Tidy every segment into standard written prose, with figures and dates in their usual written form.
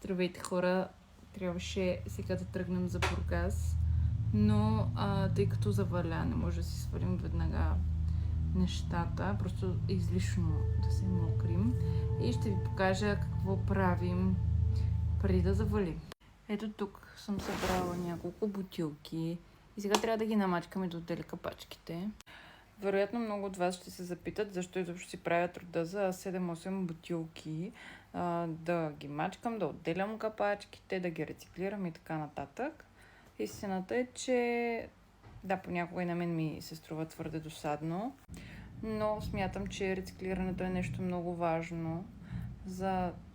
Здравейте, хора! Трябваше сега да тръгнем за Бургас, но тъй като заваля, не може да си свалим веднага нещата, просто е излишно да се мокрим. И ще ви покажа какво правим преди да завалим. Ето тук съм събрала няколко бутилки и сега трябва да ги намачкаме до отделя капачките. Вероятно много от вас ще се запитат защо изобщо си правя труда за 7-8 бутилки, да ги мачкам, да отделям капачките, да ги рециклирам и така нататък. Истината е, че да, понякога и на мен ми се струва твърде досадно, но смятам, че рециклирането е нещо много важно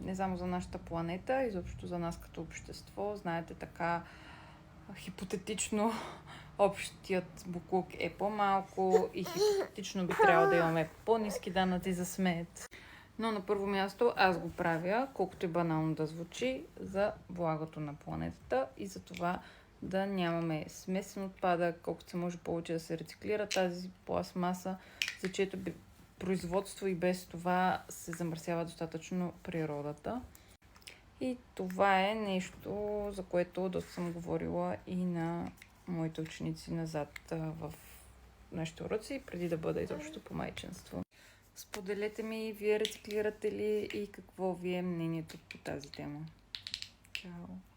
не само за нашата планета, а изобщо за нас като общество. Знаете, така хипотетично общият боклук е по-малко и хипотетично би трябвало да имаме по-ниски данъци за смет. Но на първо място аз го правя, колкото и банално да звучи, за благото на планетата и за това да нямаме смесен отпадък, колкото се може повече да се рециклира тази пластмаса, за чието производство и без това се замърсява достатъчно природата. И това е нещо, за което доста съм говорила и на моите ученици назад в нашите уроци, преди да бъда изобщо по майчинство. Споделете ми, вие рециклирате ли и какво ви е мнението по тази тема. Чао!